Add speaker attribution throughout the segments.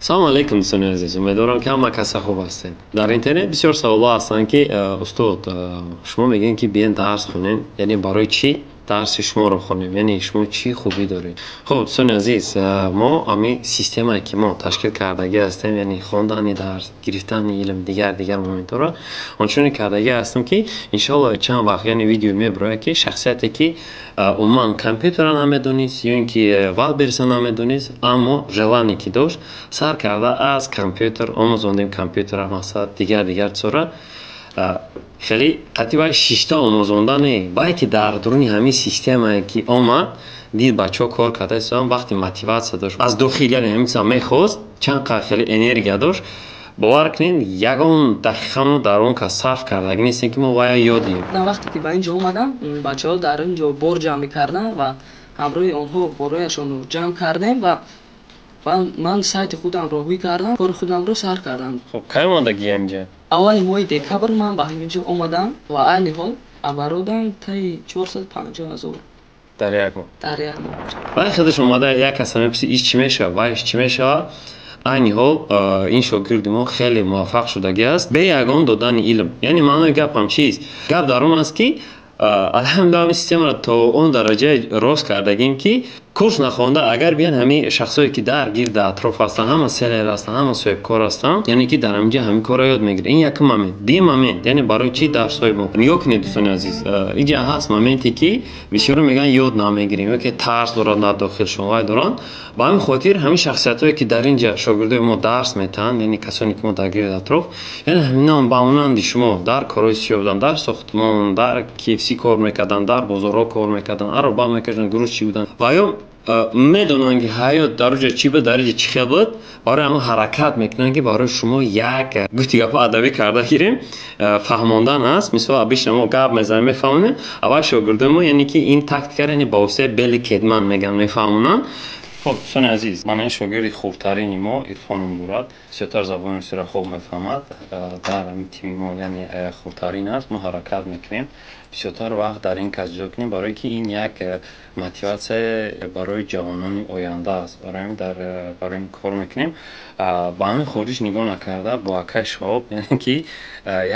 Speaker 1: салом алейкум дӯстони азиз, умедворам ки ҳама каса хуб ҳастед. Дар интернет бисёр саволҳо ҳастанд ки устод шумо мегӯед ки биен дарс хонем, яъне барои чӣ дарси шуморо хонем, яъне шумо чӣ хубӣ доред? Хуб дӯстони азиз, мо ҳамин системае ки мо ташкил кардагӣ ҳастем, яъне хондани дарс, гирифтани илм, дигар моментҳоро ончуне кардагӣ ҳастем ки иншоалло чанд вақт яъне видео мебарояд ки шахсияте ки умуман компютерро намедонист ё ин ки валберса намедонист, аммо желание ки дошт сар карда аз компютер омӯзондем, компютерро мақсад дигар чизора хеле қатъи шишта омӯзонда не, балки дар дуруни ҳамин системае ки омад дид бачаҳо кор карда истодан, вақти мотиватсия дошт аз дохил, яъне ҳамин чиза мехост, чанд қадр хеле энергия дошт, бовар кунед ягон дақиқамо дар он кас сарф кардаги нестем ки мо ваё ёд гирем.
Speaker 2: вақте ки ба инҷо омадам, бачаҳо дар инҷо бор ҷамъ мекарданд ва ҳамроҳи онҳо борояшонро ҷамъ кардем ва ман сайти худам роҳӣ кардам, кори худамро сар кардам.
Speaker 1: Хуб, кай омадагӣ инҷа?
Speaker 2: Аввали моҳи декабр ман ба инҷо омадам ва айни ҳол оборотам таи 450,000
Speaker 1: дар як моҳ.
Speaker 2: дар як моҳ.
Speaker 1: вай худаш омада як каса мепурсид иш чӣ мешавад, вайш чӣ мешавад? айни ҳол ин шогирди мо хеле муваффақ шудагӣ аст бе ягон додани илм. Яъне маънои гапам чист? Гап дар он аст ки алҳамдулилла ҳамин системаро то он дараҷае рост кардагим ки курс нахонда агар биён ҳамин шахсое ки дар гирди атроф ҳастанд, ҳама селер ҳастанд, ҳама соҳибкор ҳастанд, яъне ки дар ҳаминҷа ҳамин корро ёд мегиранд. Ин якум момент. Дуюм момент, яъне барои чӣ дарсҳои мо нигоҳ кунед дӯстони азиз, инҷа ҳаст моменте ки бисёро мегӯянд ёд намегирем ё ки тарс дорад дар дохил шумо вай доранд. Ба ҳамин хотир ҳамин шахсиятҳое ки дар инҷа шогирдои мо дарс метаҳанд, яъне касоне ки мо дар гирди атроф, яъне ҳаминон ба монанди шумо дар корҳои сиёҳ буданд, дар сохтмон, дар KFC кор мекарданд, дар бозорҳо кор мекарданд, аробат мекарданд, гурӯҳчӣ буданд ва ё медонанд ки ҳаёт дар оҷа чӣ буд, дар инҷа чӣ хел буд, барои ҳамон ҳаракат мекунанд ки барои шумо як гуфти гапҳо адабӣ карда гирем, фаҳмондан аст. Мисол обычно мо гап мезанем мефаҳмонем, аввал шогирдои мо яъне ки ин тактикаро яъне ба воситаи Белли Кедман мегӯянд мефаҳмонанд. Хуб дӯстони азиз, ман ин шогирди хубтарини мо Ирфон Мурод, бисёртар забони русиро хуб мефаҳмад, дар ҳамин тими мо яъне хубтарин аст. Мо ҳаракат мекунем, бисёртар вақт дар ин кас ҷо кунем, барое ки ин як мотиватсия барои ҷавонони оянда аст. Барои ин кор мекунем. Ба ҳамин хориҷ нигоҳ накарда бо акай Шаҳоб, яъне ки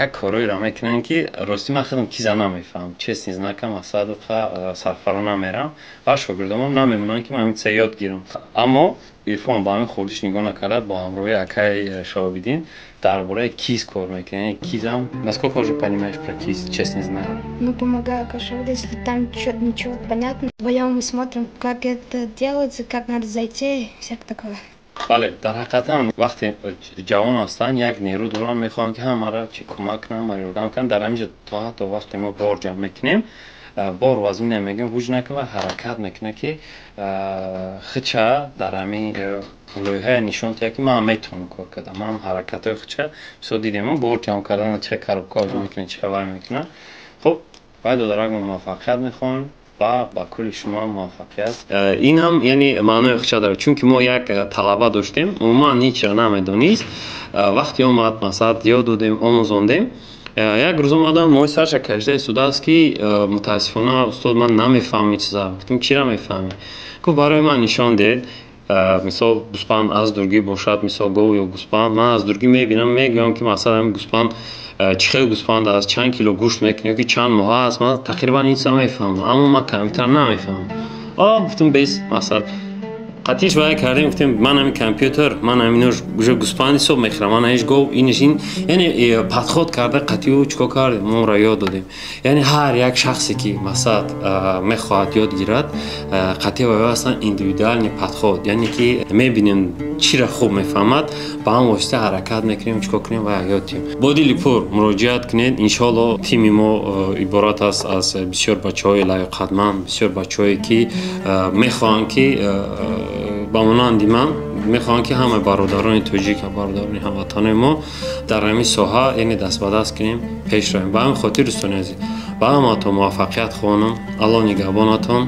Speaker 1: як корҳоеро мекунем ки ростӣ ман худам чиза намефаҳмам, честни знакам аз садуқа сарфаро намерам ва шогирдомам намемонанд ки ман ҳамин чиза ёд гирам. Аммо Ирфон ба ҳамин хориҷ нигоҳ накарда бо ҳамроҳии акай Шаҳобиддин дар бораи киз кор мекунем. Кизам насколько уже понимаешь про киз, честни знак?
Speaker 3: Ну, помогаю кошель, если там ничего понятно. Вдвоем мы смотрим, как это делается, как надо зайти, всякое такое.
Speaker 1: бале, дар ҳақиқатан вақте ҷавон ҳастанд, як нерӯ доранд, мехоҳанд ки ҳамаро чӣ кӯмак кунанд, маро ёрдам кунанд. Дар ҳаминҷо то ҳатто вақте мо бор ҷамъ мекунем, бор вазн намегӯем, вуҷ накава ҳаракат мекунад ки хича дар ҳамин лоиҳаи нишон диҳад ки ман метавонам кор кардам. Ман ҳаракатҳои хича мисол дидем бор ҷамъ кардан, чӣ коробкаҳо мекунад, чӣ вай мекунад. Хуб, вай додарак мо муваффақият мехоҳем ва ба кулли шумо муваффақият. Ин ҳам яъне маънои хича дорад, чунки мо як талаба доштем, умуман ҳечро намедонист. Вақте омад мақсад ёд додем, омӯзондем. Як рӯз омадам моҳи сарша кашида истодааст ки мутаассифона устод ман намефаҳмам ин чиза. Гуфтам чиро мефаҳмӣ? Гуфт барои ман нишон дед, мисол гӯспанд аз дургӣ бошад, мисол гов ё гӯспанд, ман аз дургӣ мебинам, мегӯям ки масалан ҳамин гӯспанд чӣ хел гӯспанд аст, чанд кило гӯшт мекунад ё ки чанд моҳ аст, ман тақрибан ин чиза мефаҳмам, аммо ман компютер намефаҳмам. Гуфтам бес масал қатъиш вай кардем, гуфтем ман ҳамин компютер, ман ҳаминаш уже гӯспанд ҳисоб мехӯрам, ман ҳеҷ гов инаш ин яъне падход карда қатъи ӯ чикор кардем, моро ёд додем. Яъне ҳар як шахсе ки мақсад мехоҳад ёд гирад, қатъи вай ҳастан индивидуални падход, яъне ки мебинем чиро хуб мефаҳмад, ба ҳамон восита ҳаракат мекунем, чикор кунем ва ёд диҳем. Бо дили пур муроҷиат кунед, иншоалло тими мо иборат аст аз бисёр бачаҳои лоиқатманд, бисёр бачаҳое ки мехоҳанд ки ба монанди ман мехоҳанд ки ҳамаи бародарони тоҷик ва бародарони ҳамватанои мо дар ҳамин соҳа яъне даст ба даст кунем, пеш равем. Ба ҳамин хотир дӯстони азиз, ба ҳамаатон муваффақият хоҳонам. Аллоҳ нигаҳбонатон.